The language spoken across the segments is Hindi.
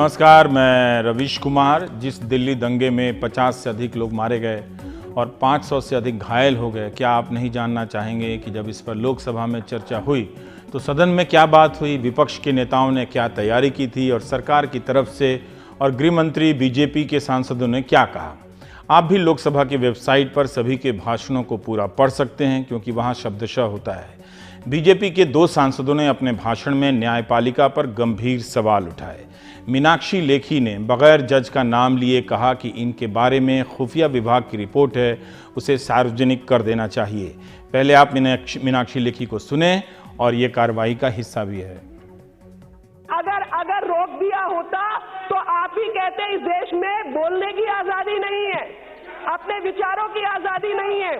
नमस्कार, मैं रवीश कुमार। जिस दिल्ली दंगे में 50 से अधिक लोग मारे गए और 500 से अधिक घायल हो गए, क्या आप नहीं जानना चाहेंगे कि जब इस पर लोकसभा में चर्चा हुई तो सदन में क्या बात हुई, विपक्ष के नेताओं ने क्या तैयारी की थी और सरकार की तरफ से और गृह मंत्री बीजेपी के सांसदों ने क्या कहा। आप भी लोकसभा की वेबसाइट पर सभी के भाषणों को पूरा पढ़ सकते हैं, क्योंकि वहां शब्दशः होता है। बीजेपी के 2 सांसदों ने अपने भाषण में न्यायपालिका पर गंभीर सवाल उठाए। मीनाक्षी लेखी ने बगैर जज का नाम लिए कहा कि इनके बारे में खुफिया विभाग की रिपोर्ट है, उसे सार्वजनिक कर देना चाहिए। पहले आप मीनाक्षी लेखी को सुने और ये कार्रवाई का हिस्सा भी है। अगर रोक दिया होता तो आप ही कहते इस देश में बोलने की आजादी नहीं है, अपने विचारों की आजादी नहीं है,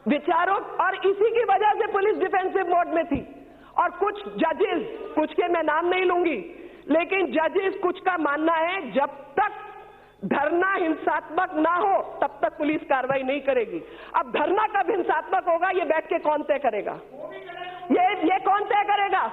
विचारों, और इसी की वजह से पुलिस डिफेंसिव मोड में थी। और कुछ जजेस, कुछ के मैं नाम नहीं लूंगी, लेकिन जजेस कुछ का मानना है जब तक धरना हिंसात्मक ना हो तब तक पुलिस कार्रवाई नहीं करेगी। अब धरना कब हिंसात्मक होगा ये बैठ के कौन तय करेगा? ये कौन तय करेगा?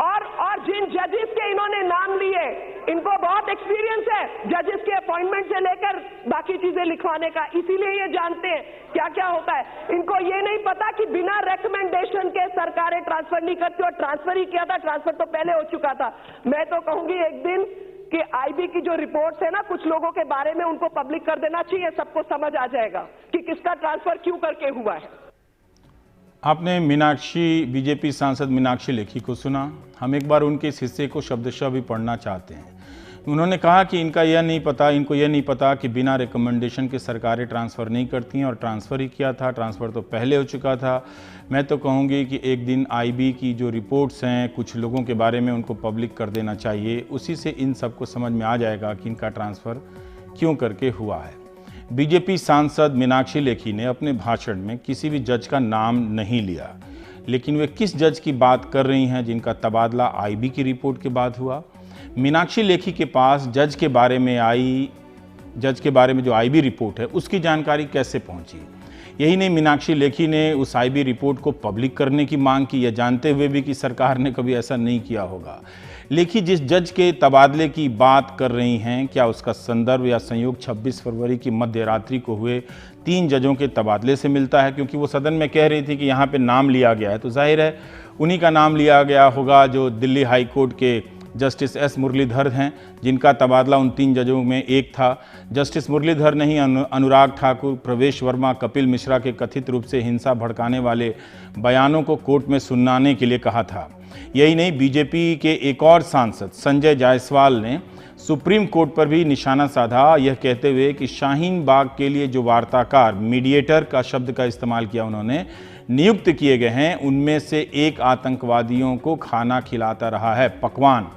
और जिन जजेस के इन्होंने नाम लिए, इनको बहुत एक्सपीरियंस है जजेस के अपॉइंटमेंट से लेकर बाकी चीजें लिखवाने का, इसीलिए ये जानते हैं क्या क्या होता है। इनको ये नहीं पता कि बिना रेकमेंडेशन के सरकारें ट्रांसफर नहीं करती, और ट्रांसफर ही किया था, ट्रांसफर तो पहले हो चुका था। मैं तो कहूंगी एक दिन कि आईबी की जो रिपोर्ट्स है ना, कुछ लोगों के बारे में उनको पब्लिक कर देना चाहिए, सबको समझ आ जाएगा कि किसका ट्रांसफर क्यों करके हुआ है। आपने बीजेपी सांसद मीनाक्षी लेखी को सुना। हम एक बार उनके इस हिस्से को शब्दशः भी पढ़ना चाहते हैं। उन्होंने कहा कि इनको यह नहीं पता कि बिना रिकमेंडेशन के सरकारें ट्रांसफ़र नहीं करती हैं, और ट्रांसफ़र ही किया था, ट्रांसफ़र तो पहले हो चुका था। मैं तो कहूँगी कि एक दिन आईबी की जो रिपोर्ट्स हैं कुछ लोगों के बारे में, उनको पब्लिक कर देना चाहिए। उसी से इन सबको समझ में आ जाएगा कि इनका ट्रांसफ़र क्यों करके हुआ है। बीजेपी सांसद मीनाक्षी लेखी ने अपने भाषण में किसी भी जज का नाम नहीं लिया, लेकिन वे किस जज की बात कर रही हैं जिनका तबादला आईबी की रिपोर्ट के बाद हुआ। मीनाक्षी लेखी के पास जज के बारे में जो आईबी रिपोर्ट है उसकी जानकारी कैसे पहुंची। यही नहीं, मीनाक्षी लेखी ने उस आईबी रिपोर्ट को पब्लिक करने की मांग की, यह जानते हुए भी कि सरकार ने कभी ऐसा नहीं किया होगा। लेखी जिस जज के तबादले की बात कर रही हैं, क्या उसका संदर्भ या संयोग 26 फरवरी की मध्य रात्रि को हुए 3 जजों के तबादले से मिलता है? क्योंकि वो सदन में कह रही थी कि यहाँ पे नाम लिया गया है, तो जाहिर है उन्हीं का नाम लिया गया होगा जो दिल्ली हाई कोर्ट के जस्टिस एस मुरलीधर हैं, जिनका तबादला उन 3 जजों में एक था। जस्टिस मुरलीधर ने ही अनुराग ठाकुर, प्रवेश वर्मा, कपिल मिश्रा के कथित रूप से हिंसा भड़काने वाले बयानों को कोर्ट में सुनाने के लिए कहा था। यही नहीं, बीजेपी के एक और सांसद संजय जायसवाल ने सुप्रीम कोर्ट पर भी निशाना साधा, यह कहते हुए कि शाहीन बाग के लिए जो वार्ताकार, मीडिएटर का शब्द का इस्तेमाल किया उन्होंने, नियुक्त किए गए हैं, उनमें से एक आतंकवादियों को खाना खिलाता रहा है, पकवान।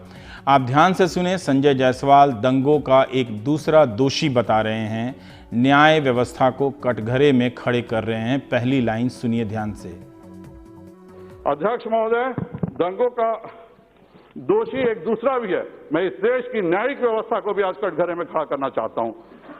आप ध्यान से सुने, संजय जायसवाल दंगों का एक दूसरा दोषी बता रहे हैं, न्याय व्यवस्था को कटघरे में खड़े कर रहे हैं। पहली लाइन सुनिए ध्यान से। अध्यक्ष महोदय, दंगों का दोषी एक दूसरा भी है। मैं इस देश की न्यायिक व्यवस्था को भी आज कटघरे में खड़ा करना चाहता हूं।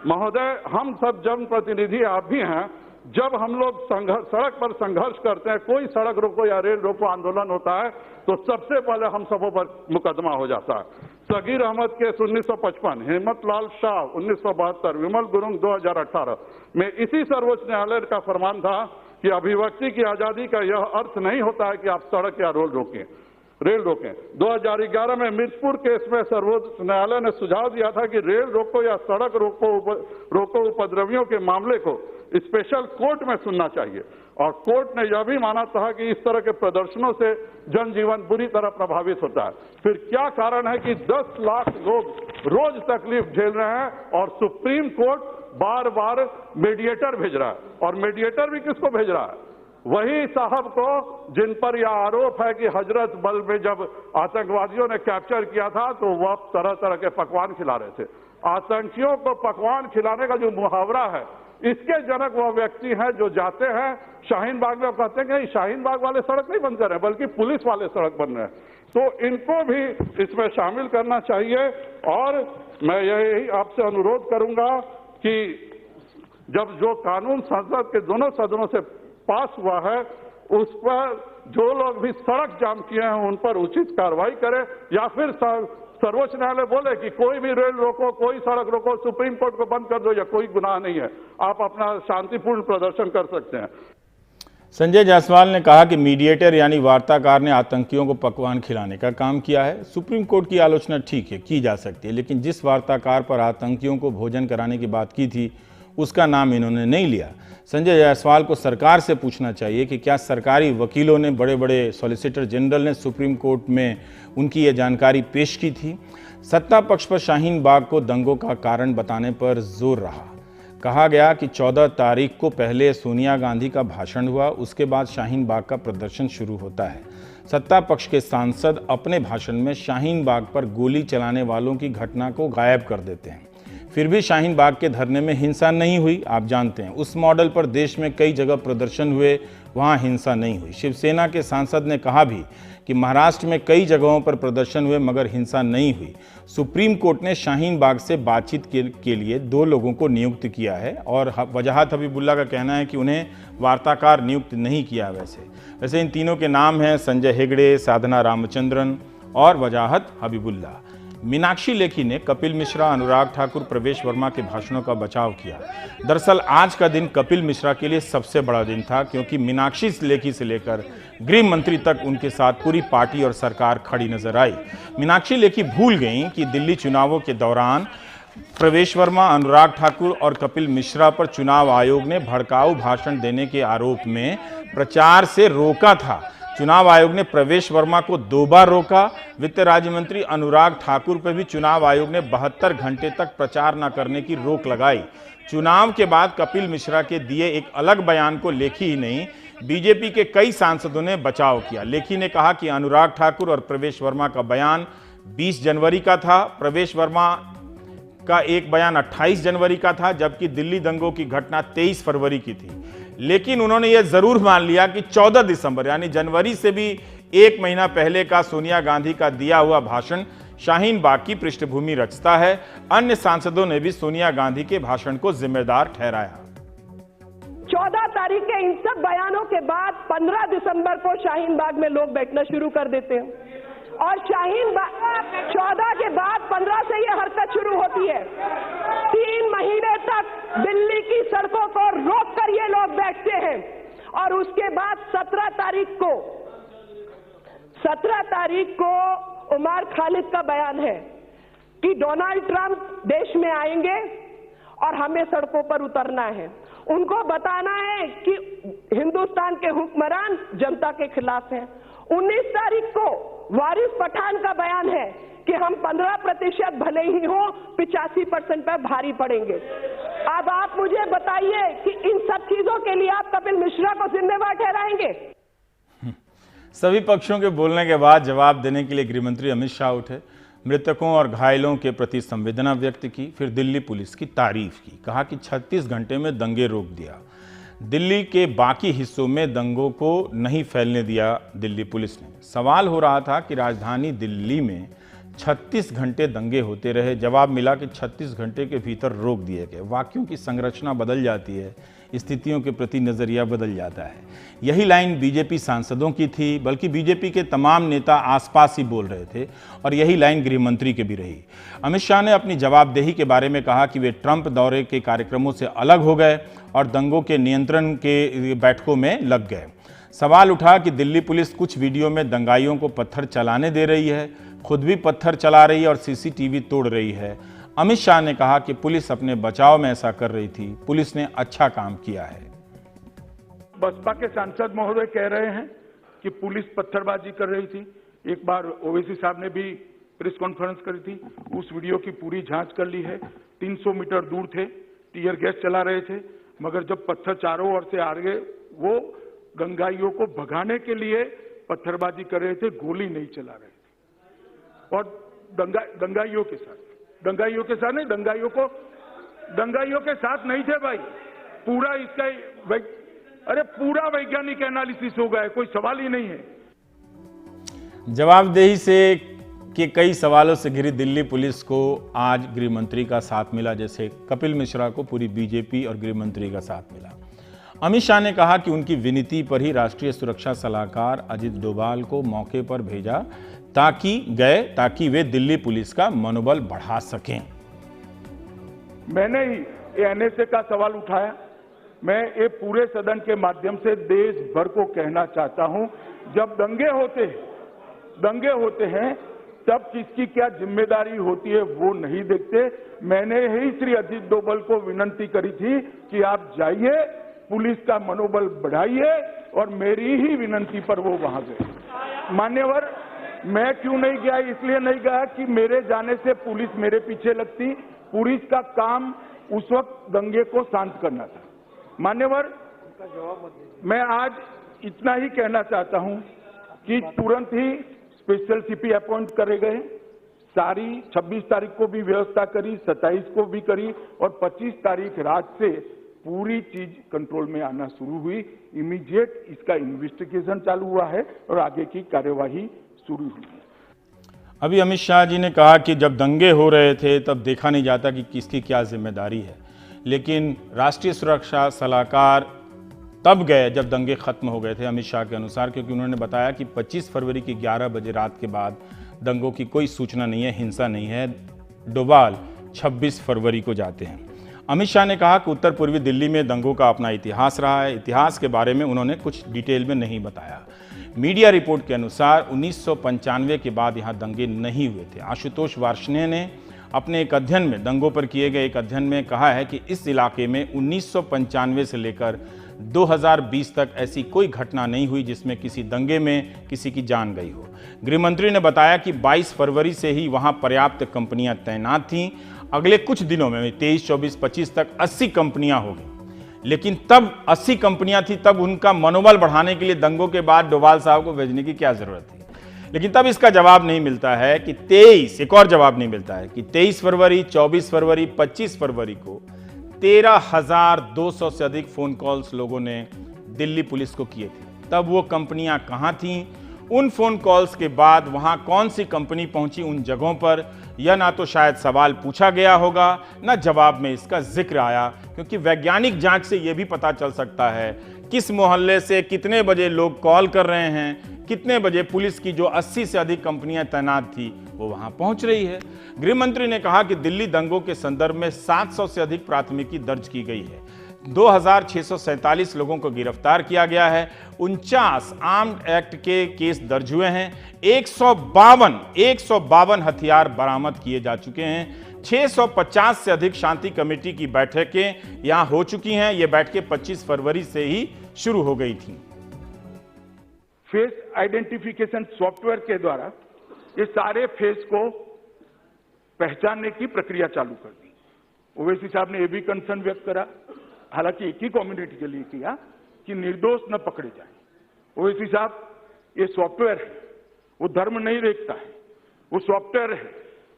महोदय, हम सब जनप्रतिनिधि, आप भी हैं, जब हम लोग सड़क पर संघर्ष करते हैं, कोई सड़क रोको या रेल रोको आंदोलन होता है, तो सबसे पहले हम सबों पर मुकदमा हो जाता है। सगीर अहमद केस 1955, हिम्मत लाल शाह 1972, विमल गुरुंग 2018 में इसी सर्वोच्च न्यायालय का फरमान था कि अभिव्यक्ति की आजादी का यह अर्थ नहीं होता है कि आप सड़क या रेल रोकें। 2011 में मिर्चपुर केस में सर्वोच्च न्यायालय ने सुझाव दिया था कि रेल रोको या सड़क रोको उपद्रवियों के मामले को स्पेशल कोर्ट में सुनना चाहिए, और कोर्ट ने यह भी माना था कि इस तरह के प्रदर्शनों से जनजीवन बुरी तरह प्रभावित होता है। फिर क्या कारण है कि 10 लाख लोग रोज तकलीफ झेल रहे हैं और सुप्रीम कोर्ट बार बार मीडिएटर भेज रहा है, और मीडिएटर भी किसको भेज रहा है? वही साहब को जिन पर यह आरोप है कि हजरत बल में जब आतंकवादियों ने कैप्चर किया था तो वह तरह तरह के पकवान खिला रहे थे। आतंकियों को पकवान खिलाने का जो मुहावरा है, इसके जनक वह व्यक्ति हैं जो जाते हैं शाहीन बाग में, कहते हैं कि शाहीन बाग वाले सड़क नहीं बंद कर रहे हैं बल्कि पुलिस वाले सड़क बन रहे हैं। तो इनको भी इसमें शामिल करना चाहिए। और मैं यही आपसे अनुरोध करूंगा कि जब जो कानून संसद के दोनों सदनों से पास हुआ है, उस पर जो लोग भी सड़क जाम किए हैं उन पर उचित कार्रवाई करें, या फिर सर्वोच्च न्यायालय बोले कि कोई भी रेल रोको, कोई सड़क रोको, सुप्रीम कोर्ट को बंद कर दो, या कोई गुनाह नहीं है, आप अपना शांतिपूर्ण प्रदर्शन कर सकते हैं। संजय जायसवाल ने कहा कि मीडिएटर यानी वार्ताकार ने आतंकियों को पकवान खिलाने का काम किया है। सुप्रीम कोर्ट की आलोचना ठीक है, की जा सकती है, लेकिन जिस वार्ताकार पर आतंकियों को भोजन कराने की बात की थी उसका नाम इन्होंने नहीं लिया। संजय जायसवाल को सरकार से पूछना चाहिए कि क्या सरकारी वकीलों ने, बड़े बड़े सॉलिसिटर जनरल ने सुप्रीम कोर्ट में उनकी ये जानकारी पेश की थी। सत्ता पक्ष पर शाहीन बाग को दंगों का कारण बताने पर जोर रहा। कहा गया कि 14 तारीख को पहले सोनिया गांधी का भाषण हुआ, उसके बाद शाहीन बाग का प्रदर्शन शुरू होता है। सत्ता पक्ष के सांसद अपने भाषण में शाहीन बाग पर गोली चलाने वालों की घटना को गायब कर देते हैं। फिर भी शाहीन बाग के धरने में हिंसा नहीं हुई। आप जानते हैं उस मॉडल पर देश में कई जगह प्रदर्शन हुए, वहां हिंसा नहीं हुई। शिवसेना के सांसद ने कहा भी कि महाराष्ट्र में कई जगहों पर प्रदर्शन हुए मगर हिंसा नहीं हुई। सुप्रीम कोर्ट ने शाहीन बाग से बातचीत के लिए 2 लोगों को नियुक्त किया है और वजाहत हबीबुल्ला का कहना है कि उन्हें वार्ताकार नियुक्त नहीं किया। वैसे इन तीनों के नाम हैं संजय हेगड़े, साधना रामचंद्रन और वजाहत हबीबुल्ला। मीनाक्षी लेखी ने कपिल मिश्रा, अनुराग ठाकुर, प्रवेश वर्मा के भाषणों का बचाव किया। दरअसल आज का दिन कपिल मिश्रा के लिए सबसे बड़ा दिन था, क्योंकि मीनाक्षी लेखी से लेकर गृह मंत्री तक उनके साथ पूरी पार्टी और सरकार खड़ी नजर आई। मीनाक्षी लेखी भूल गईं कि दिल्ली चुनावों के दौरान प्रवेश वर्मा, अनुराग ठाकुर और कपिल मिश्रा पर चुनाव आयोग ने भड़काऊ भाषण देने के आरोप में प्रचार से रोका था। चुनाव आयोग ने प्रवेश वर्मा को 2 बार रोका। वित्त राज्य मंत्री अनुराग ठाकुर पर भी चुनाव आयोग ने 72 घंटे तक प्रचार न करने की रोक लगाई। चुनाव के बाद कपिल मिश्रा के दिए एक अलग बयान को लेखी ही नहीं, बीजेपी के कई सांसदों ने बचाव किया। लेखी ने कहा कि अनुराग ठाकुर और प्रवेश वर्मा का बयान 20 जनवरी का था, प्रवेश वर्मा का एक बयान 28 जनवरी का था, जबकि दिल्ली दंगों की घटना 23 फरवरी की थी। लेकिन उन्होंने यह जरूर मान लिया कि 14 दिसंबर यानी जनवरी से भी 1 महीना पहले का सोनिया गांधी का दिया हुआ भाषण शाहीन बाग की पृष्ठभूमि रचता है। अन्य सांसदों ने भी सोनिया गांधी के भाषण को जिम्मेदार ठहराया। 14 तारीख के इन सब बयानों के बाद 15 दिसंबर को शाहीन बाग में लोग बैठना शुरू कर देते हैं और शाहीन बाग 14 के बाद 15 से ये हरकत शुरू होती है। 3 महीने तक दिल्ली की सड़कों को रोक कर ये लोग बैठते हैं और उसके बाद 17 तारीख को उमर खालिद का बयान है कि डोनाल्ड ट्रंप देश में आएंगे और हमें सड़कों पर उतरना है। उनको बताना है कि हिंदुस्तान के हुक्मरान जनता के खिलाफ हैं। 19 तारीख को वारिस पठान का बयान है कि हम 15% भले ही हो 85% पर भारी पड़ेंगे। अब आप मुझे बताइए कि इन सब चीजों के लिए आप कपिल मिश्रा को जिम्मेवार ठहराएंगे? सभी पक्षों के बोलने के बाद जवाब देने के लिए गृहमंत्री अमित शाह उठे। मृतकों और घायलों के प्रति संवेदना व्यक्त की, फिर दिल्ली पुलिस की तारीफ की। कहा कि 36 घंटे में दंगे रोक दिया। दिल्ली के बाकी हिस्सों में दंगों को नहीं फैलने दिया दिल्ली पुलिस ने। सवाल हो रहा था कि राजधानी दिल्ली में 36 घंटे दंगे होते रहे। जवाब मिला कि 36 घंटे के भीतर रोक दिए गए। वाक्यों की संरचना बदल जाती है, स्थितियों के प्रति नजरिया बदल जाता है। यही लाइन बीजेपी सांसदों की थी, बल्कि बीजेपी के तमाम नेता आसपास ही बोल रहे थे और यही लाइन गृह मंत्री की भी रही। अमित शाह ने अपनी जवाबदेही के बारे में कहा कि वे ट्रंप दौरे के कार्यक्रमों से अलग हो गए और दंगों के नियंत्रण के बैठकों में लग गए। सवाल उठा कि दिल्ली पुलिस कुछ वीडियो में दंगाइयों को पत्थर चलाने दे रही है, खुद भी पत्थर चला रही है और सीसीटीवी तोड़ रही है। अमित शाह ने कहा कि पुलिस अपने बचाव में ऐसा कर रही थी, पुलिस ने अच्छा काम किया है। बसपा के सांसद महोदय कह रहे हैं कि पुलिस पत्थरबाजी कर रही थी। एक बार ओवैसी साहब ने भी प्रेस कॉन्फ्रेंस करी थी, उस वीडियो की पूरी जांच कर ली है। 300 मीटर दूर थे, टीयर गैस चला रहे थे, मगर जब पत्थर चारों ओर से आ गए, वो दंगाइयों को भगाने के लिए पत्थरबाजी कर रहे थे, गोली नहीं चला रहे थे। और दंगाइयों के साथ नहीं, दंगाइयों के साथ नहीं थे भाई। पूरा इसका पूरा वैज्ञानिक एनालिसिस होगा, कोई सवाल ही नहीं है। जवाबदेही से के कई सवालों से घिरी दिल्ली पुलिस को आज गृह मंत्री का साथ मिला, जैसे कपिल मिश्रा को पूरी बीजेपी और गृह मंत्री का साथ मिला। अमित शाह ने कहा कि उनकी विनती पर ही राष्ट्रीय सुरक्षा सलाहकार अजित डोभाल को मौके पर भेजा ताकि वे दिल्ली पुलिस का मनोबल बढ़ा सकें। मैंने ही एनएसए का सवाल उठाया। मैं ये पूरे सदन के माध्यम से देश भर को कहना चाहता हूं, जब दंगे होते हैं तब किसकी क्या जिम्मेदारी होती है वो नहीं देखते। मैंने ही श्री अजीत डोभाल को विनती करी थी कि आप जाइए, पुलिस का मनोबल बढ़ाइए, और मेरी ही विनती पर वो वहां गए। मान्यवर, मैं क्यों नहीं गया? इसलिए नहीं गया कि मेरे जाने से पुलिस मेरे पीछे लगती। पुलिस का काम उस वक्त दंगे को शांत करना था। मान्यवर, मैं आज इतना ही कहना चाहता हूं कि तुरंत ही स्पेशल सीपी अपॉइंट करे गए। सारी 26 तारीख को भी व्यवस्था करी, 27 को भी करी, और 25 तारीख रात से पूरी चीज कंट्रोल में आना शुरू हुई। इमीडिएट इसका इन्वेस्टिगेशन चालू हुआ है और आगे की कार्यवाही शुरू हुई है। अभी अमित शाह जी ने कहा कि जब दंगे हो रहे थे तब देखा नहीं जाता कि किसकी क्या जिम्मेदारी है, लेकिन राष्ट्रीय सुरक्षा सलाहकार तब गए जब दंगे खत्म हो गए थे अमित शाह के अनुसार, क्योंकि उन्होंने बताया कि 25 फरवरी की 11 बजे रात के बाद दंगों की कोई सूचना नहीं है, हिंसा नहीं है। डोभाल 26 फरवरी को जाते हैं। अमित शाह ने कहा कि उत्तर पूर्वी दिल्ली में दंगों का अपना इतिहास रहा है। इतिहास के बारे में उन्होंने कुछ डिटेल में नहीं बताया। मीडिया रिपोर्ट के अनुसार 1995 के बाद यहाँ दंगे नहीं हुए थे। आशुतोष वार्ष्णेय ने अपने एक अध्ययन में, दंगों पर किए गए एक अध्ययन में कहा है कि इस इलाके में 1995 से लेकर 2020 तक ऐसी कोई घटना नहीं हुई जिसमें किसी दंगे में किसी की जान गई हो। गृह मंत्री ने बताया कि 22 फरवरी से ही वहां पर्याप्त कंपनियां तैनात थीं। अगले कुछ दिनों में 23, 24, 25 तक 80 कंपनियां हो गई, लेकिन तब 80 कंपनियां थी, तब उनका मनोबल बढ़ाने के लिए दंगों के बाद डोभाल साहब को भेजने की क्या जरूरत थी। लेकिन तब इसका जवाब नहीं मिलता है कि 23 फरवरी, 24 फरवरी, 25 फरवरी को 13,200 से अधिक फोन कॉल्स लोगों ने दिल्ली पुलिस को किए थे। तब वो कंपनियां कहां थीं? उन फोन कॉल्स के बाद वहां कौन सी कंपनी पहुंची उन जगहों पर, यह ना तो शायद सवाल पूछा गया होगा, ना जवाब में इसका जिक्र आया, क्योंकि वैज्ञानिक जांच से यह भी पता चल सकता है किस मोहल्ले से कितने बजे लोग कॉल कर रहे हैं, कितने बजे पुलिस की जो 80 से अधिक कंपनियां तैनात थी वो वहां पहुंच रही है। गृह मंत्री ने कहा कि दिल्ली दंगों के संदर्भ में 700 से अधिक प्राथमिकी दर्ज की गई है। 2647 लोगों को गिरफ्तार किया गया है। 49 आर्म्ड एक्ट के केस दर्ज हुए हैं। 152 हथियार बरामद किए जा चुके हैं। 650 से अधिक शांति कमेटी की बैठकें यहां हो चुकी हैं। ये बैठकें 25 फरवरी से ही शुरू हो गई थी। फेस आइडेंटिफिकेशन सॉफ्टवेयर के द्वारा ये सारे फेस को पहचानने की प्रक्रिया चालू कर दी। ओवैसी साहब ने यह भी कंसर्न व्यक्त करा, हालांकि एक ही कम्युनिटी के लिए किया, कि निर्दोष न पकड़े जाए। ओवैसी साहब, ये सॉफ्टवेयर है, वो धर्म नहीं देखता है, वो सॉफ्टवेयर है,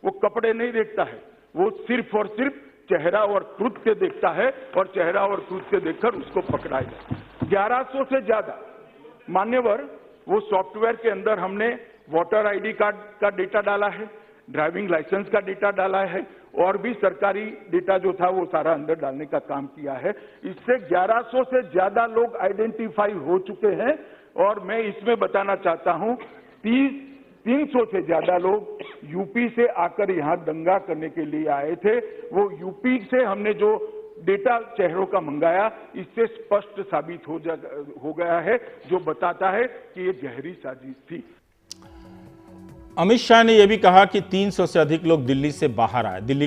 वो कपड़े नहीं देखता है, वो सिर्फ और सिर्फ चेहरा और कृत्य देखता है, और चेहरा और कृत्य देखकर उसको पकड़ा जाए। 1100 से ज्यादा मान्यवर वो सॉफ्टवेयर के अंदर हमने वोटर आईडी कार्ड का डेटा डाला है, ड्राइविंग लाइसेंस का डेटा डाला है, और भी सरकारी डेटा जो था वो सारा अंदर डालने का काम किया है। इससे 1100 से ज्यादा लोग आइडेंटिफाई हो चुके हैं। और मैं इसमें बताना चाहता हूं 300 से ज्यादा लोग यूपी से आकर यहां दंगा करने के लिए आए थे। वो यूपी से हमने जो डेटा चेहरों का मंगाया, इससे स्पष्ट साबित हो गया है, जो बताता है कि ये गहरी साजिश थी। अमित शाह ने यह भी कहा कि 300 से अधिक लोग दिल्ली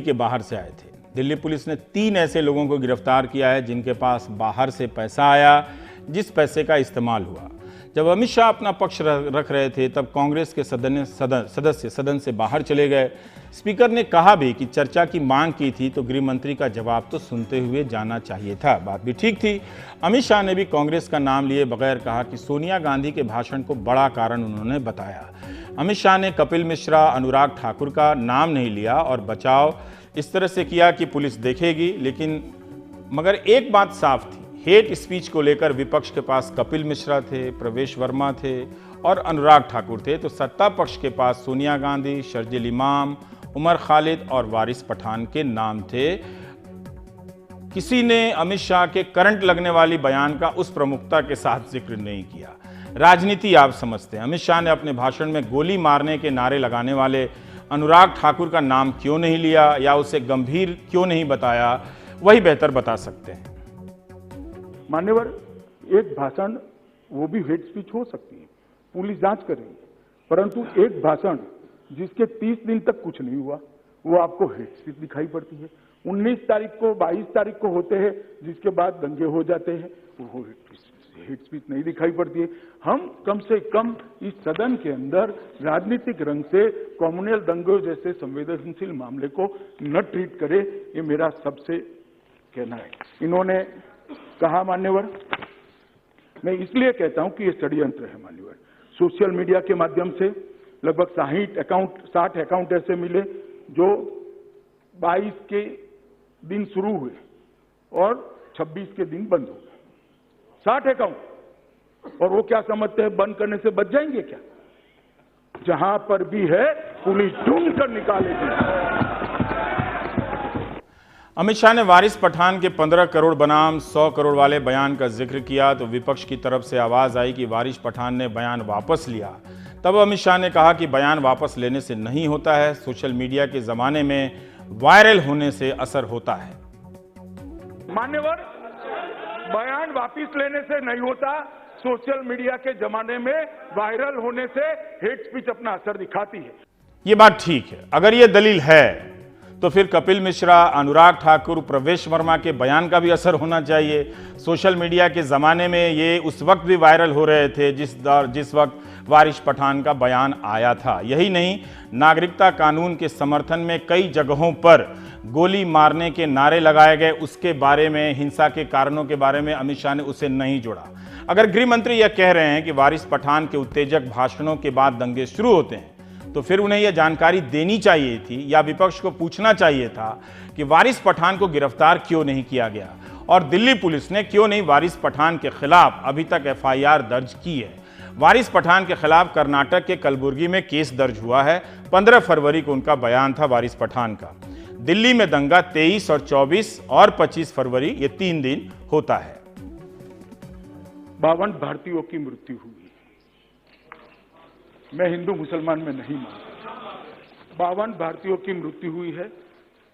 के बाहर से आए थे। दिल्ली पुलिस ने 3 ऐसे लोगों को गिरफ्तार किया है जिनके पास बाहर से पैसा आया, जिस पैसे का इस्तेमाल हुआ। जब अमित शाह अपना पक्ष रख रहे थे तब कांग्रेस के सदस्य सदन से बाहर चले गए। स्पीकर ने कहा भी कि चर्चा की मांग की थी तो गृह मंत्री का जवाब तो सुनते हुए जाना चाहिए था। बात भी ठीक थी। अमित शाह ने भी कांग्रेस का नाम लिए बगैर कहा कि सोनिया गांधी के भाषण को बड़ा कारण उन्होंने बताया। अमित शाह ने कपिल मिश्रा, अनुराग ठाकुर का नाम नहीं लिया और बचाव इस तरह से किया कि पुलिस देखेगी, लेकिन मगर एक बात साफ थी, हेट स्पीच को लेकर विपक्ष के पास कपिल मिश्रा थे, प्रवेश वर्मा थे और अनुराग ठाकुर थे, तो सत्ता पक्ष के पास सोनिया गांधी, शर्जील इमाम, उमर खालिद और वारिस पठान के नाम थे। किसी ने अमित शाह के करंट लगने वाली बयान का उस प्रमुखता के साथ जिक्र नहीं किया। राजनीति आप समझते हैं। अमित शाह ने अपने भाषण में गोली मारने के नारे लगाने वाले अनुराग ठाकुर का नाम क्यों नहीं लिया या उसे गंभीर क्यों नहीं बताया, वही बेहतर बता सकते हैं। मान्यवर, एक भाषण वो भी हेट स्पीच हो सकती है, पुलिस जांच कर रही है, परंतु एक भाषण जिसके 30 दिन तक कुछ नहीं हुआ वो आपको हेट स्पीच दिखाई पड़ती है। 19 तारीख को 22 तारीख को होते हैं जिसके बाद दंगे हो जाते हैं, वो हेट स्पीच नहीं दिखाई पड़ती है। हम कम से कम इस सदन के अंदर राजनीतिक रंग से कॉम्युनल दंगों जैसे संवेदनशील मामले को न ट्रीट करे, ये मेरा सबसे कहना है। इन्होंने कहा मान्यवर, मैं इसलिए कहता हूं कि ये षड्यंत्र है मान्यवर। सोशल मीडिया के माध्यम से लगभग 60 अकाउंट ऐसे मिले जो 22 के दिन शुरू हुए और 26 के दिन बंद हो गए। 60 अकाउंट, और वो क्या समझते हैं बंद करने से बच जाएंगे क्या? जहां पर भी है पुलिस ढूंढ कर निकालेगी। अमित शाह ने वारिस पठान के 15 करोड़ बनाम 100 करोड़ वाले बयान का जिक्र किया तो विपक्ष की तरफ से आवाज आई कि वारिस पठान ने बयान वापस लिया। तब अमित शाह ने कहा कि बयान वापस लेने से नहीं होता है, सोशल मीडिया के जमाने में वायरल होने से असर होता है। मान्यवर, बयान वापस लेने से नहीं होता, सोशल मीडिया के जमाने में वायरल होने से हेट स्पीच अपना असर दिखाती है। ये बात ठीक है। अगर ये दलील है तो फिर कपिल मिश्रा, अनुराग ठाकुर, प्रवेश वर्मा के बयान का भी असर होना चाहिए। सोशल मीडिया के जमाने में ये उस वक्त भी वायरल हो रहे थे जिस वक्त वारिस पठान का बयान आया था। यही नहीं, नागरिकता कानून के समर्थन में कई जगहों पर गोली मारने के नारे लगाए गए, उसके बारे में, हिंसा के कारणों के बारे में अमित शाह ने उसे नहीं जोड़ा। अगर गृह मंत्री यह कह रहे हैं कि वारिस पठान के उत्तेजक भाषणों के बाद दंगे शुरू होते हैं तो फिर उन्हें यह जानकारी देनी चाहिए थी या विपक्ष को पूछना चाहिए था कि वारिस पठान को गिरफ्तार क्यों नहीं किया गया और दिल्ली पुलिस ने क्यों नहीं वारिस पठान के खिलाफ अभी तक FIR दर्ज की है। वारिस पठान के खिलाफ कर्नाटक के कलबुर्गी में केस दर्ज हुआ है। 15 फरवरी को उनका बयान था वारिस पठान का। दिल्ली में दंगा 23 और 24 और 25 फरवरी, ये 3 दिन होता है। 52 भारतीयों की मृत्यु हुई। मैं हिंदू मुसलमान में नहीं मानता। 52 भारतीयों की मृत्यु हुई है,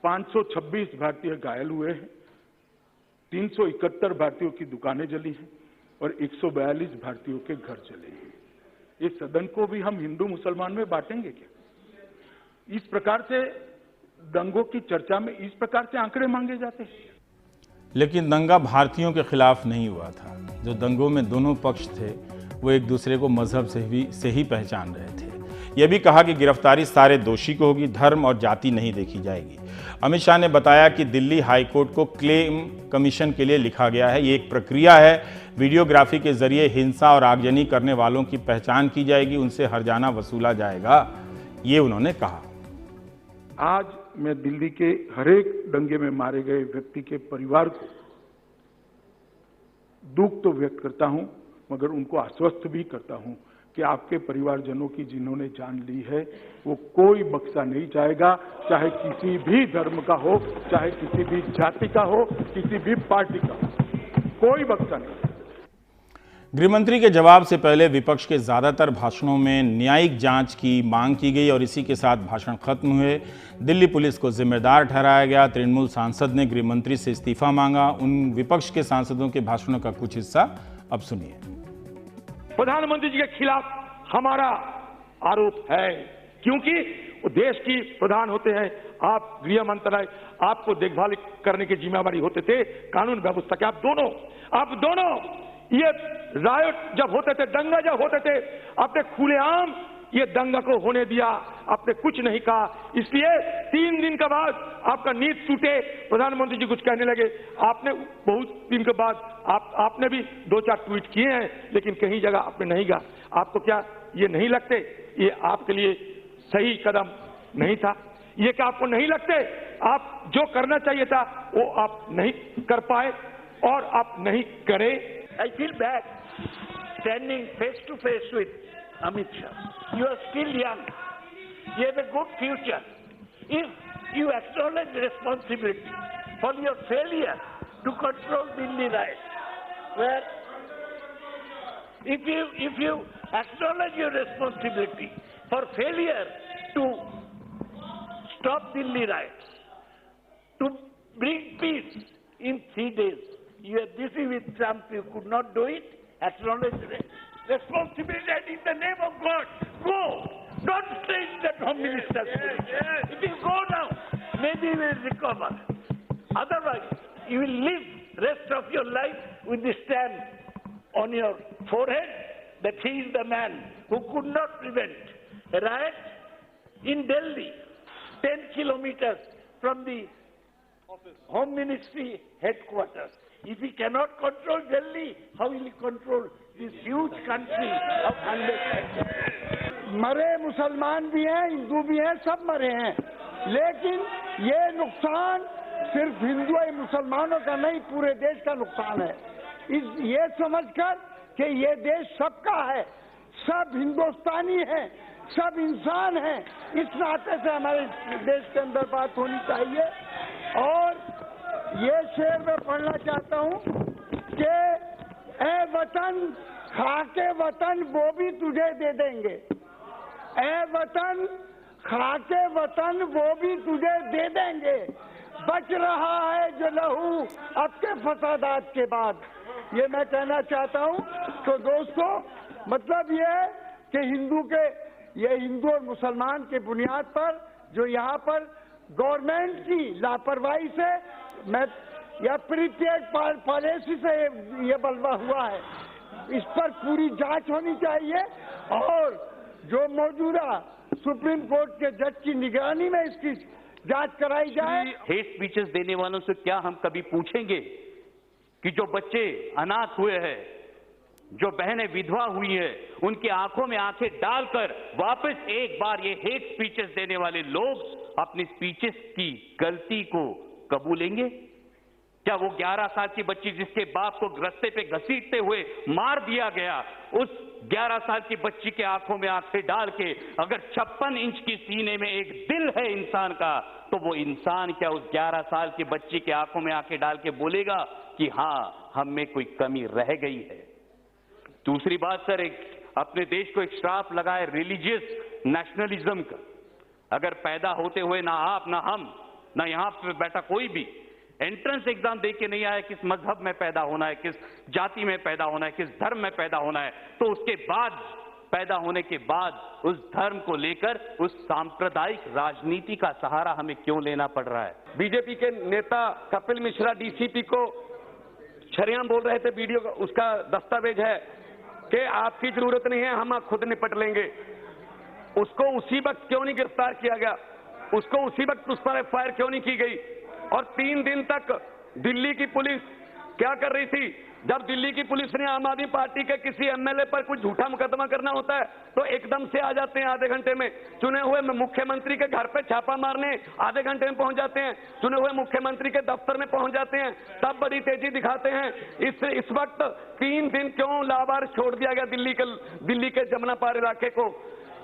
526 भारतीय घायल हुए हैं, 371 भारतीयों की दुकानें जली हैं और 142 भारतीयों के घर जले हैं। इस सदन को भी हम हिंदू मुसलमान में बांटेंगे क्या? इस प्रकार से दंगों की चर्चा में इस प्रकार से आंकड़े मांगे जाते हैं। लेकिन दंगा भारतीयों के खिलाफ नहीं हुआ था। जो दंगों में दोनों पक्ष थे वो एक दूसरे को मजहब से ही पहचान रहे थे। यह भी कहा कि गिरफ्तारी सारे दोषी को होगी, धर्म और जाति नहीं देखी जाएगी। अमित शाह ने बताया कि दिल्ली हाई कोर्ट को क्लेम कमीशन के लिए लिखा गया है। ये एक प्रक्रिया है। वीडियोग्राफी के जरिए हिंसा और आगजनी करने वालों की पहचान की जाएगी, उनसे हर्जाना वसूला जाएगा, ये उन्होंने कहा। आज मैं दिल्ली के हरेक दंगे में मारे गए व्यक्ति के परिवार को दुख तो व्यक्त करता हूं, मगर उनको आश्वस्त भी करता हूं कि आपके परिवारजनों की जिन्होंने जान ली है वो कोई बख्शा नहीं जाएगा, चाहे किसी भी धर्म का हो, चाहे किसी भी जाति का हो, किसी भी पार्टी का हो, कोई बख्शा नहीं। गृहमंत्री के जवाब से पहले विपक्ष के ज्यादातर भाषणों में न्यायिक जांच की मांग की गई और इसी के साथ भाषण खत्म हुए। दिल्ली पुलिस को जिम्मेदार ठहराया गया। तृणमूल सांसद ने गृहमंत्री से इस्तीफा मांगा। उन विपक्ष के सांसदों के भाषणों का कुछ हिस्सा अब सुनिए। प्रधानमंत्री जी के खिलाफ हमारा आरोप है, क्योंकि वो देश की प्रधान होते हैं, आप गृह मंत्रालय, आपको देखभाल करने की जिम्मेवारी होते थे कानून व्यवस्था के। आप दोनों ये रायट जब होते थे, दंगा जब होते थे, आपने खुलेआम ये दंगा को होने दिया, आपने कुछ नहीं कहा। इसलिए 3 दिन के बाद आपका नींद टूटे, प्रधानमंत्री जी कुछ कहने लगे। आपने बहुत दिन के बाद आपने भी 2-4 ट्वीट किए हैं, लेकिन कहीं जगह आपने नहीं कहा। आपको क्या ये नहीं लगते ये आपके लिए सही कदम नहीं था? ये क्या आपको नहीं लगते आप जो करना चाहिए था वो आप नहीं कर पाए और आप नहीं करे? I feel bad standing face to face with Amit Shah. You are still young. You have a good future. If you acknowledge responsibility for your failure to control Delhi riots, where if you acknowledge your responsibility for failure to stop Delhi riots, to bring peace in 3 days, you are busy with Trump, you could not do it, acknowledge responsibility, and in the name of God, go! Don't stay in that Home Minister's position. If you go now, maybe you will recover. Otherwise, you will live rest of your life with the stamp on your forehead that he is the man who could not prevent a riot in Delhi, 10 kilometers from the Home Ministry headquarters. If he cannot control Delhi, how will he control this huge country of 100 मरे मुसलमान भी हैं, हिंदू भी हैं, सब मरे हैं, लेकिन ये नुकसान सिर्फ हिंदू और मुसलमानों का नहीं, पूरे देश का नुकसान है। ये समझकर कि ये देश सबका है, सब हिंदुस्तानी हैं, सब इंसान हैं, इस नाते से हमारे देश के अंदर बात होनी चाहिए। और ये शेर मैं पढ़ना चाहता हूँ कि ए वतन खाके वतन वो भी तुझे दे देंगे, ए वतन खाके वतन वो भी तुझे दे देंगे, बच रहा है जो लहू अब के फसादात के बाद। ये मैं कहना चाहता हूँ। तो दोस्तों, मतलब ये है कि ये हिंदू और मुसलमान के बुनियाद पर जो यहाँ पर गवर्नमेंट की लापरवाही से या प्रीपेड पॉलिसी से ये बलवा हुआ है, इस पर पूरी जांच होनी चाहिए और जो मौजूदा सुप्रीम कोर्ट के जज की निगरानी में इसकी जांच कराई जाए। हेट स्पीचेस देने वालों से क्या हम कभी पूछेंगे कि जो बच्चे अनाथ हुए हैं, जो बहनें विधवा हुई हैं, उनकी आंखों में आंखें डालकर वापस एक बार ये हेट स्पीचेस देने वाले लोग अपनी स्पीचेस की गलती को कबूलेंगे? क्या वो 11 साल की बच्ची जिसके बाप को रास्ते पे घसीटते हुए मार दिया गया, उस 11 साल की बच्ची के आंखों में आंखें डाल के अगर 56 इंच की सीने में एक दिल है इंसान का, तो वो इंसान क्या उस 11 साल की बच्ची के आंखों में आंखें डाल के बोलेगा कि हाँ, हम में कोई कमी रह गई है? दूसरी बात सर, अपने देश को एक श्राप लगाए रिलीजियस नेशनलिज्म का। अगर पैदा होते हुए ना आप, ना हम, ना यहां पे बैठा कोई भी एंट्रेंस एग्जाम दे के नहीं आया किस मजहब में पैदा होना है, किस जाति में पैदा होना है, किस धर्म में पैदा होना है, तो उसके बाद पैदा होने के बाद उस धर्म को लेकर उस सांप्रदायिक राजनीति का सहारा हमें क्यों लेना पड़ रहा है? बीजेपी के नेता कपिल मिश्रा डीसीपी को शरेआम बोल रहे थे, वीडियो का उसका दस्तावेज है कि आपकी जरूरत नहीं है, हम खुद निपट लेंगे। उसको उसी वक्त क्यों नहीं गिरफ्तार किया गया? उसको उसी वक्त उस पर एफआईआर क्यों नहीं की गई? और 3 दिन तक दिल्ली की पुलिस क्या कर रही थी? जब दिल्ली की पुलिस ने आम आदमी पार्टी के किसी एमएलए पर कुछ झूठा मुकदमा करना होता है तो एकदम से आ जाते हैं, आधे घंटे में। चुने हुए मुख्यमंत्री के घर पे छापा मारने आधे घंटे में पहुंच जाते हैं, चुने हुए मुख्यमंत्री के दफ्तर में पहुंच जाते हैं, तब बड़ी तेजी दिखाते हैं। इस वक्त 3 दिन क्यों लावारिस छोड़ दिया गया दिल्ली के जमुना पार इलाके को?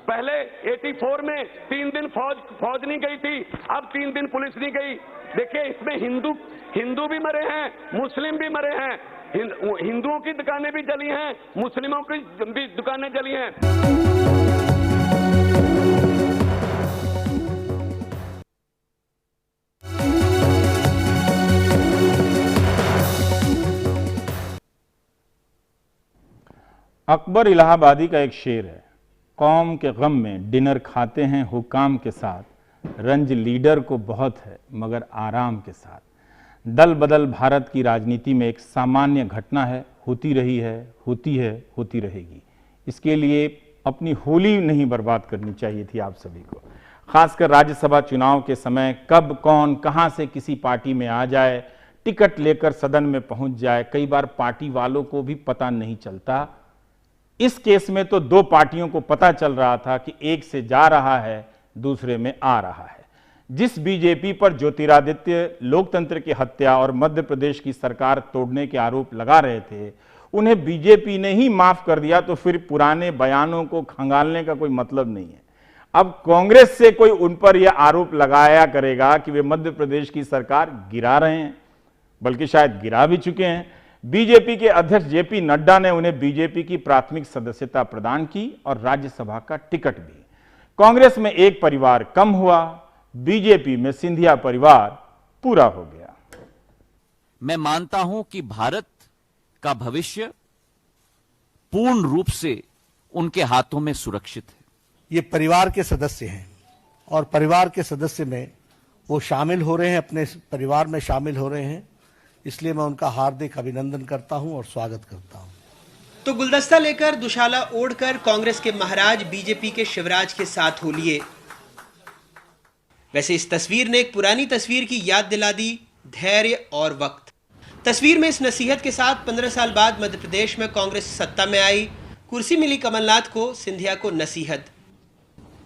पहले 84 में 3 दिन फौज नहीं गई थी, अब 3 दिन पुलिस नहीं गई। देखिए, इसमें हिंदू भी मरे हैं, मुस्लिम भी मरे हैं, हिंदुओं की दुकानें भी जली हैं, मुस्लिमों की भी दुकानें जली हैं। अकबर इलाहाबादी का एक शेर है, कौम के गम में डिनर खाते हैं हुकाम के साथ, रंज लीडर को बहुत है मगर आराम के साथ। दल बदल भारत की राजनीति में एक सामान्य घटना है, होती रही है, होती है, होती रहेगी। इसके लिए अपनी होली नहीं बर्बाद करनी चाहिए थी आप सभी को। खासकर राज्यसभा चुनाव के समय कब कौन कहां से किसी पार्टी में आ जाए, टिकट लेकर सदन में पहुंच जाए, कई बार पार्टी वालों को भी पता नहीं चलता। इस केस में तो 2 पार्टियों को पता चल रहा था कि एक से जा रहा है, दूसरे में आ रहा है। जिस बीजेपी पर ज्योतिरादित्य लोकतंत्र की हत्या और मध्य प्रदेश की सरकार तोड़ने के आरोप लगा रहे थे, उन्हें बीजेपी ने ही माफ कर दिया, तो फिर पुराने बयानों को खंगालने का कोई मतलब नहीं है। अब कांग्रेस से कोई उन पर यह आरोप लगाया करेगा कि वे मध्य प्रदेश की सरकार गिरा रहे हैं, बल्कि शायद गिरा भी चुके हैं। बीजेपी के अध्यक्ष जेपी नड्डा ने उन्हें बीजेपी की प्राथमिक सदस्यता प्रदान की और राज्यसभा का टिकट भी। कांग्रेस में एक परिवार कम हुआ, बीजेपी में सिंधिया परिवार पूरा हो गया। मैं मानता हूं कि भारत का भविष्य पूर्ण रूप से उनके हाथों में सुरक्षित है। ये परिवार के सदस्य हैं और परिवार के सदस्य में वो शामिल हो रहे हैं, अपने परिवार में शामिल हो रहे हैं, इसलिए मैं उनका हार्दिक अभिनंदन करता हूं और स्वागत करता हूं। तो गुलदस्ता लेकर दुशाला ओढ़कर कांग्रेस के महाराज बीजेपी के शिवराज के साथ हो लिए। वैसे इस तस्वीर ने एक पुरानी तस्वीर की याद दिला दी, धैर्य और वक्त। तस्वीर में इस नसीहत के साथ 15 साल बाद मध्य प्रदेश में कांग्रेस सत्ता में आई, कुर्सी मिली कमलनाथ को, सिंधिया को नसीहत।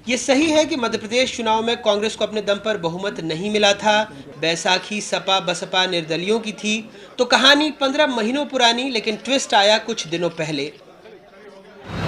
ये सही है कि मध्य प्रदेश चुनाव में कांग्रेस को अपने दम पर बहुमत नहीं मिला था। बैसाखी सपा बसपा निर्दलियों की थी तो कहानी 15 महीनों पुरानी, लेकिन ट्विस्ट आया कुछ दिनों पहले।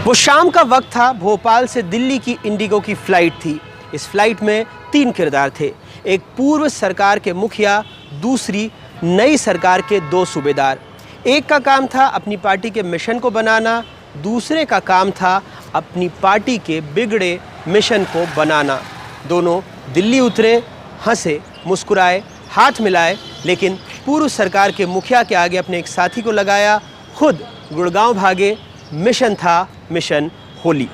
वो शाम का वक्त था, भोपाल से दिल्ली की इंडिगो की फ्लाइट थी। इस फ्लाइट में 3 किरदार थे, एक पूर्व सरकार के मुखिया, दूसरी नई सरकार के 2 सूबेदार। एक का काम था अपनी पार्टी के मिशन को बनाना, दूसरे का काम था अपनी पार्टी के बिगड़े मिशन को बनाना। दोनों दिल्ली उतरे, हंसे, मुस्कुराए, हाथ मिलाए, लेकिन पूर्व सरकार के मुखिया के आगे अपने एक साथी को लगाया, खुद गुड़गांव भागे। मिशन था मिशन होली।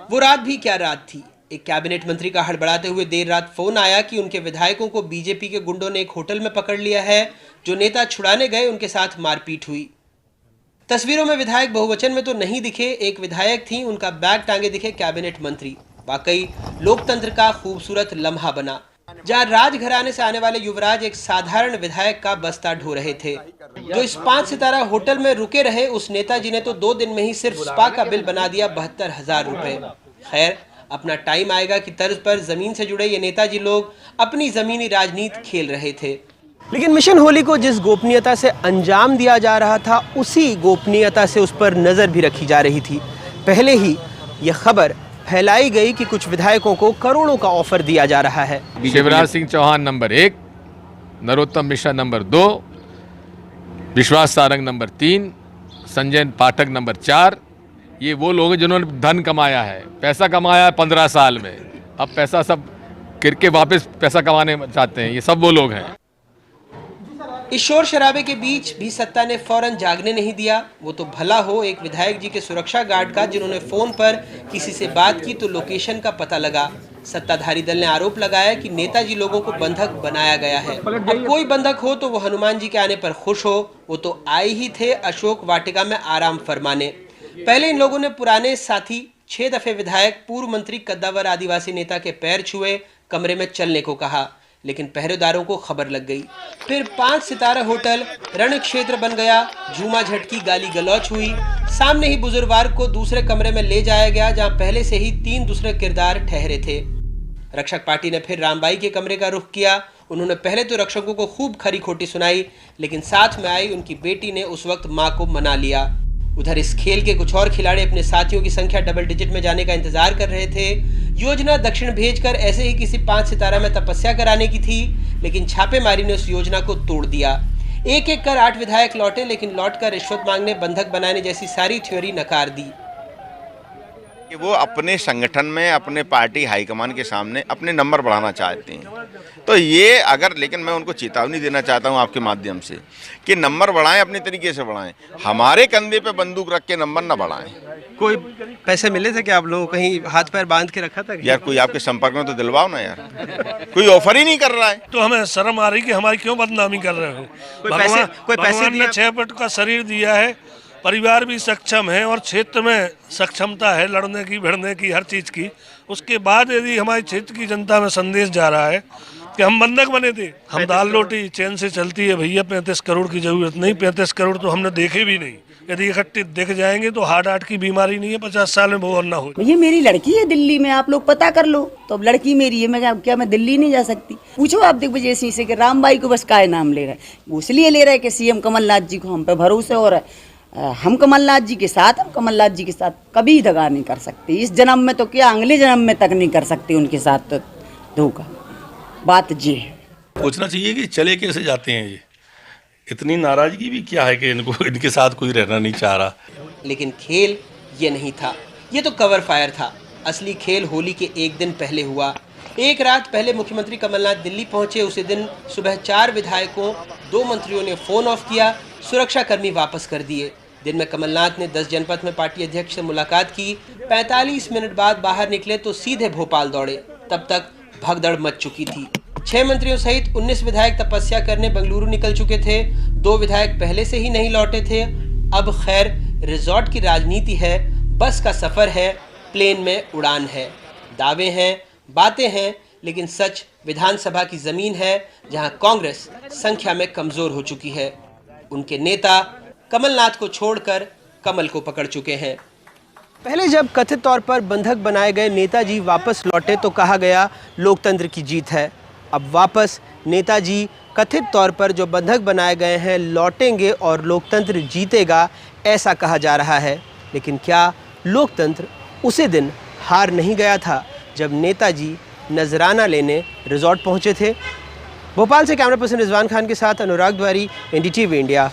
वो रात भी क्या रात थी। एक कैबिनेट मंत्री का हड़बड़ाते हुए देर रात फोन आया कि उनके विधायकों को बीजेपी के गुंडों ने एक होटल में पकड़ लिया है। जो नेता छुड़ाने गए उनके साथ मारपीट हुई। तस्वीरों में विधायक बहुवचन में तो नहीं दिखे, एक विधायक थी, उनका बैग टांगे दिखे कैबिनेट मंत्री। वाकई लोकतंत्र का खूबसूरत लम्हा बना, जहां राजघराने से आने वाले युवराज एक साधारण विधायक का बस्ता ढो रहे थे। जो इस 5 सितारा होटल में रुके रहे, उस नेताजी ने तो 2 दिन में ही सिर्फ स्पा का बिल बना दिया 72,000 रुपए। खैर, अपना टाइम आएगा कि तर्ज पर जमीन से जुड़े ये नेताजी लोग अपनी जमीनी राजनीति खेल रहे थे। लेकिन मिशन होली को जिस गोपनीयता से अंजाम दिया जा रहा था, उसी गोपनीयता से उस पर नजर भी रखी जा रही थी। पहले ही यह खबर फैलाई गई कि कुछ विधायकों को करोड़ों का ऑफर दिया जा रहा है। शिवराज सिंह चौहान नंबर 1, नरोत्तम मिश्रा नंबर 2, विश्वास सारंग नंबर 3, संजय पाठक नंबर 4। ये वो लोग हैं जिन्होंने धन कमाया है, पैसा कमाया है 15 साल में। अब पैसा सब किरके वापस पैसा कमाने चाहते हैं, ये सब वो लोग हैं। इस शोर शराबे के बीच भी सत्ता ने फौरन जागने नहीं दिया। वो तो भला हो एक विधायक जी के सुरक्षा गार्ड का, जिन्होंने फोन पर किसी से बात की तो लोकेशन का पता लगा। सत्ताधारी दल ने आरोप लगाया कि नेताजी लोगों को बंधक बनाया गया है। अब कोई बंधक हो तो वो हनुमान जी के आने पर खुश हो। वो तो आए ही थे अशोक वाटिका में आराम फरमाने। पहले इन लोगों ने पुराने साथी 6 दफे विधायक पूर्व मंत्री कद्दावर आदिवासी नेता के पैर छुए, कमरे में चलने को कहा, लेकिन पहरेदारों को खबर लग गई। फिर 5 सितारा होटल रण क्षेत्र बन गया। झूमा झटकी, गाली गलौच हुई। सामने ही बुजुर्गवार को दूसरे कमरे में ले जाया गया, जहां पहले से ही 3 दूसरे किरदार ठहरे थे। रक्षक पार्टी ने फिर रामबाई के कमरे का रुख किया। उन्होंने पहले तो रक्षकों को खूब खरी खोटी सुनाई, लेकिन साथ में आई उनकी बेटी ने उस वक्त मां को मना लिया। उधर इस खेल के कुछ और खिलाड़ी अपने साथियों की संख्या डबल डिजिट में जाने का इंतजार कर रहे थे। योजना दक्षिण भेजकर ऐसे ही किसी 5 सितारा में तपस्या कराने की थी, लेकिन छापेमारी ने उस योजना को तोड़ दिया। एक एक कर 8 विधायक लौटे, लेकिन लौटकर रिश्वत मांगने, बंधक बनाने जैसी सारी थ्योरी नकार दी। वो अपने संगठन में, अपने पार्टी हाईकमान के सामने अपने नंबर बढ़ाना चाहते हैं। तो ये अगर, लेकिन मैं उनको चेतावनी देना चाहता हूं आपके माध्यम से कि नंबर बढ़ाएं, अपने तरीके से बढ़ाएं। हमारे कंधे पे बंदूक रख के नंबर न बढ़ाएं। कोई पैसे मिले थे क्या आप लोगों को? कहीं हाथ पैर बांध के रखा था? यार कोई आपके संपर्क में तो दिलवाओ ना यार। कोई ऑफर ही नहीं कर रहा है तो हमें शर्म आ रही कि हमारी क्यों बदनामी कर रहे हो। कोई पैसे ने 6 फुट का शरीर दिया है, परिवार भी सक्षम है और क्षेत्र में सक्षमता है लड़ने की, भिड़ने की, हर चीज की। उसके बाद यदि हमारे क्षेत्र की जनता में संदेश जा रहा है कि हम बंधक बने थे, हम दाल रोटी चैन से चलती है भैया, 35 करोड़ की जरूरत नहीं। 35 करोड़ तो हमने देखे भी नहीं। यदि इकट्ठे देख जाएंगे तो हार्ट की बीमारी नहीं है, 50 साल में वो और ना हो। ये मेरी लड़की है दिल्ली में, आप लोग पता कर लो। तो अब लड़की मेरी है, मैं दिल्ली नहीं जा सकती? पूछो आप दिग्विजय सिंह से कि रामबाई को बस काय नाम ले रहे हैं। वो इसलिए ले रहे हैं कि सीएम कमलनाथ जी को हम पे भरोसा हो रहा है। हम कमलनाथ जी के साथ कभी दगा नहीं कर सकते। इस जन्म में तो क्या, अगले जन्म में तक नहीं कर सकते उनके साथ तो धोखा। बात ये है, पूछना चाहिए कि चले कैसे जाते हैं ये। इतनी नाराजगी भी क्या है कि इनके साथ कोई रहना नहीं चाह रहा। लेकिन खेल ये नहीं था, ये तो कवर फायर था। असली खेल होली के एक दिन पहले हुआ। एक रात पहले मुख्यमंत्री कमलनाथ दिल्ली पहुंचे। उसी दिन सुबह 4 विधायकों 2 मंत्रियों ने फोन ऑफ किया, सुरक्षाकर्मी वापस कर दिए। दिन में कमलनाथ ने 10 जनपद में पार्टी अध्यक्ष से मुलाकात की। 45 मिनट बाद बाहर निकले तो सीधे भोपाल दौड़े। तब तक भगदड़ मच चुकी थी। 6 मंत्रियों सहित 19 विधायक तपस्या करने बेंगलुरु निकल चुके थे। 2 विधायक पहले से ही नहीं लौटे थे। अब खैर रिजॉर्ट की राजनीति है, बस का सफर है, प्लेन में उड़ान है। दावे हैं, बातें हैं, लेकिन सच विधानसभा की जमीन है, जहां कांग्रेस संख्या में कमजोर हो चुकी है। उनके नेता कमलनाथ को छोड़कर कमल को पकड़ चुके हैं। पहले जब कथित तौर पर बंधक बनाए गए नेताजी वापस लौटे तो कहा गया लोकतंत्र की जीत है। अब वापस नेताजी कथित तौर पर जो बंधक बनाए गए हैं लौटेंगे और लोकतंत्र जीतेगा, ऐसा कहा जा रहा है। लेकिन क्या लोकतंत्र उसी दिन हार नहीं गया था जब नेताजी नजराना लेने रिजॉर्ट पहुंचे थे? भोपाल से कैमरा पर्सन रिजवान खान के साथ अनुराग द्वारी, NDTV इंडिया।